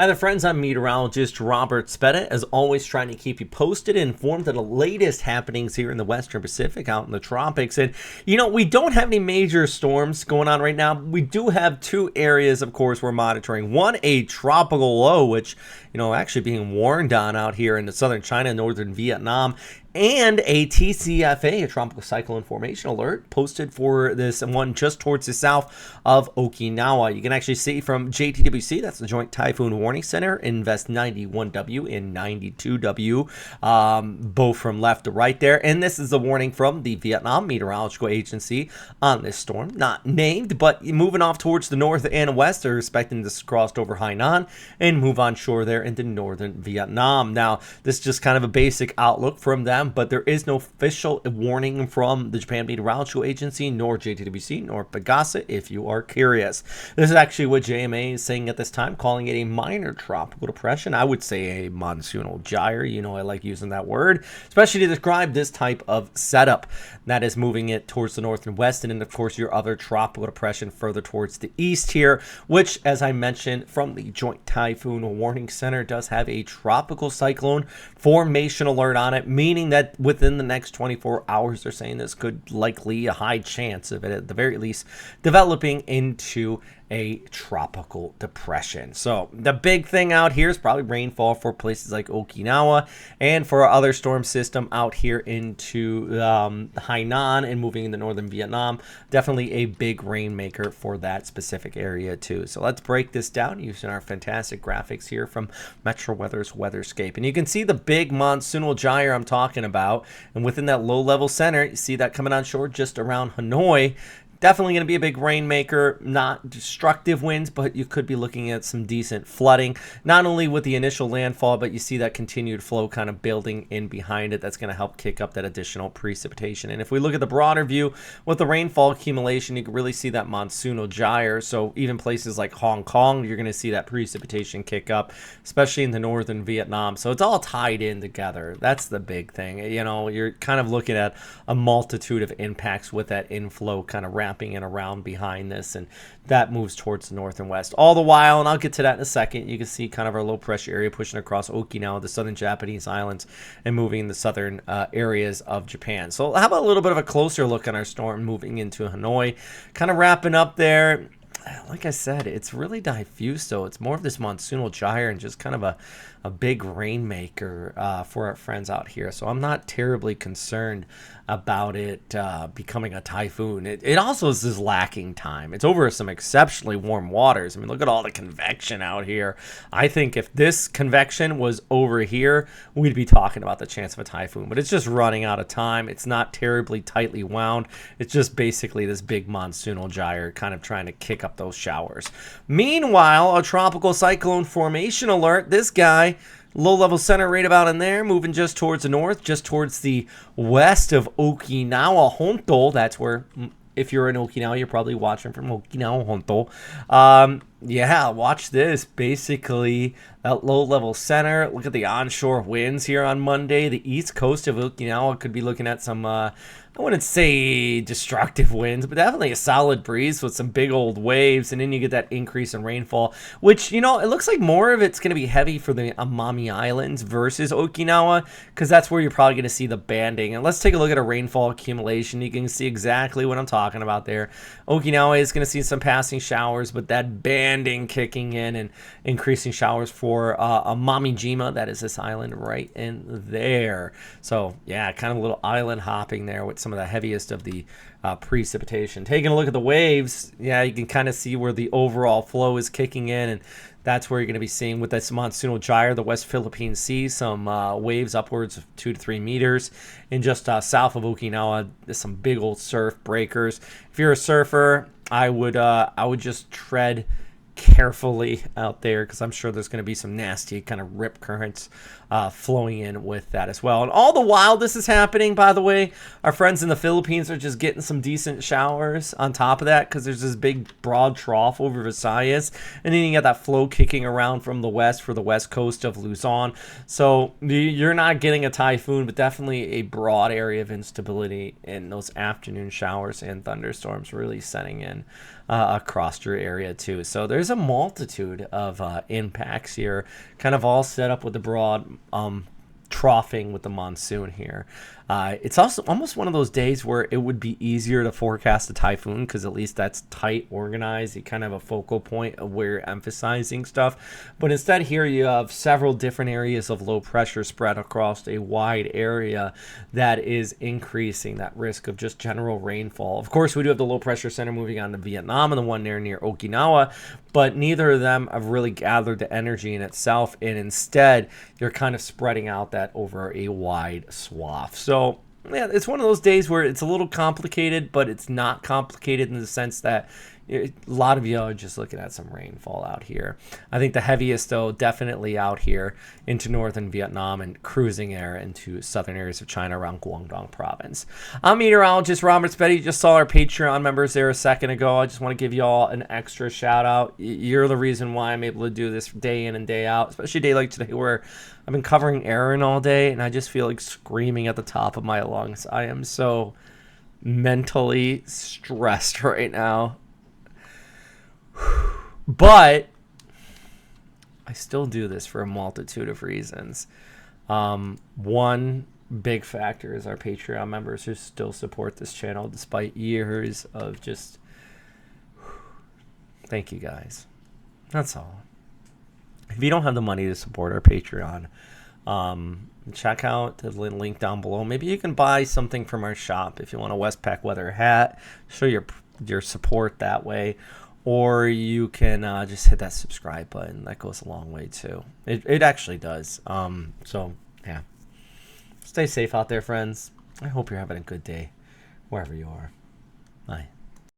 Hi there, friends. I'm meteorologist Robert Spetta, as always, trying to keep you posted and informed of the latest happenings here in the Western Pacific, out in the tropics. And, we don't have any major storms going on right now. We do have two areas, of course, we're monitoring. One, a tropical low, which, actually being warned on out here in the southern China, northern Vietnam, and a TCFA, a tropical cyclone formation alert, posted for this one just towards the south of Okinawa. You can actually see from JTWC, that's the Joint Typhoon Warning Center, Invest 91W and 92W, both from left to right there. And this is the warning from the Vietnam Meteorological Agency on this storm. Not named, but moving off towards the north and west. They're expecting this crossed over Hainan and move on shore there into northern Vietnam. Now, this is just kind of a basic outlook from them, but there is no official warning from the Japan Meteorological Agency, nor JTWC, nor Pagasa, if you are curious. This is actually what JMA is saying at this time, calling it a minor tropical depression. I would say a monsoonal gyre. I like using that word, especially to describe this type of setup that is moving it towards the north and west, and then, of course, your other tropical depression further towards the east here, which, as I mentioned, from the Joint Typhoon Warning Center, does have a tropical cyclone formation alert on it, meaning that within the next 24 hours, they're saying this could likely, a high chance of it at the very least, developing into a tropical depression. So the big thing out here is probably rainfall for places like Okinawa and for our other storm system out here into Hainan and moving into northern Vietnam. Definitely a big rainmaker for that specific area too. So let's break this down using our fantastic graphics here from Metro Weather's Weatherscape. And you can see the big monsoonal gyre I'm talking about. And within that low level center, you see that coming on shore just around Hanoi. Definitely going to be a big rainmaker, not destructive winds, but you could be looking at some decent flooding, not only with the initial landfall, but you see that continued flow kind of building in behind it. That's going to help kick up that additional precipitation. And if we look at the broader view with the rainfall accumulation, you can really see that monsoonal gyre. So even places like Hong Kong, you're going to see that precipitation kick up, especially in the northern Vietnam. So it's all tied in together. That's the big thing. You're kind of looking at a multitude of impacts with that inflow kind of wrapping in around behind this, and that moves towards the north and west. All the while, and I'll get to that in a second, you can see kind of our low pressure area pushing across Okinawa, the southern Japanese islands, and moving in the southern areas of Japan. So how about a little bit of a closer look on our storm moving into Hanoi, kind of wrapping up there. Like I said, it's really diffuse, though. It's more of this monsoonal gyre and just kind of a big rainmaker for our friends out here. So I'm not terribly concerned about it becoming a typhoon. It also is this lacking time. It's over some exceptionally warm waters. I mean, look at all the convection out here. I think if this convection was over here, we'd be talking about the chance of a typhoon. But it's just running out of time. It's not terribly tightly wound. It's just basically this big monsoonal gyre kind of trying to kick up those showers. Meanwhile, a tropical cyclone formation alert. This guy, low-level center right about in there, moving just towards the north, just towards the west of Okinawa Honto. That's where, if you're in Okinawa, you're probably watching from Okinawa Honto. Yeah, watch this. Basically, that low-level center. Look at the onshore winds here on Monday. The east coast of Okinawa could be looking at some, I wouldn't say destructive winds, but definitely a solid breeze with some big old waves. And then you get that increase in rainfall, which, it looks like more of it's going to be heavy for the Amami Islands versus Okinawa, because that's where you're probably going to see the banding. And let's take a look at a rainfall accumulation. You can see exactly what I'm talking about there. Okinawa is going to see some passing showers, but that banding kicking in and increasing showers for Amami-jima. That is this island right in there. So, yeah, kind of a little island hopping there with some of the heaviest of the precipitation. Taking a look at the waves, yeah, you can kind of see where the overall flow is kicking in, and that's where you're going to be seeing with this monsoonal gyre, the West Philippine Sea, some waves upwards of 2 to 3 meters. And just south of Okinawa, there's some big old surf breakers. If you're a surfer, I would just tread carefully out there, because I'm sure there's going to be some nasty kind of rip currents flowing in with that as well. And all the while this is happening, by the way, our friends in the Philippines are just getting some decent showers on top of that, because there's this big broad trough over Visayas, and then you got that flow kicking around from the west for the west coast of Luzon. So you're not getting a typhoon, but definitely a broad area of instability, and those afternoon showers and thunderstorms really setting in across your area too. So there's a multitude of impacts here, kind of all set up with the broad troughing with the monsoon here. It's also almost one of those days where it would be easier to forecast a typhoon because at least that's tight, organized. You kind of have a focal point of where you're emphasizing stuff. But instead here you have several different areas of low pressure spread across a wide area that is increasing that risk of just general rainfall. Of course, we do have the low pressure center moving on to Vietnam and the one near Okinawa, but neither of them have really gathered the energy in itself, and instead you're kind of spreading out that over a wide swath. So yeah, it's one of those days where it's a little complicated, but it's not complicated in the sense that a lot of you are just looking at some rainfall out here. I think the heaviest, though, definitely out here into northern Vietnam and cruising air into southern areas of China around Guangdong province. I'm meteorologist Robert Spetty. You just saw our Patreon members there a second ago. I just want to give you all an extra shout out. You're the reason why I'm able to do this day in and day out, especially a day like today where I've been covering Aaron all day and I just feel like screaming at the top of my lungs. I am so mentally stressed right now. But I still do this for a multitude of reasons. One big factor is our Patreon members who still support this channel despite years of just... Thank you guys. That's all. If you don't have the money to support our Patreon, check out the link down below. Maybe you can buy something from our shop if you want a Westpac weather hat. Show your support that way. Or you can just hit that subscribe button. That goes a long way too. It actually does. So yeah, stay safe out there, friends. I hope you're having a good day wherever you are. Bye.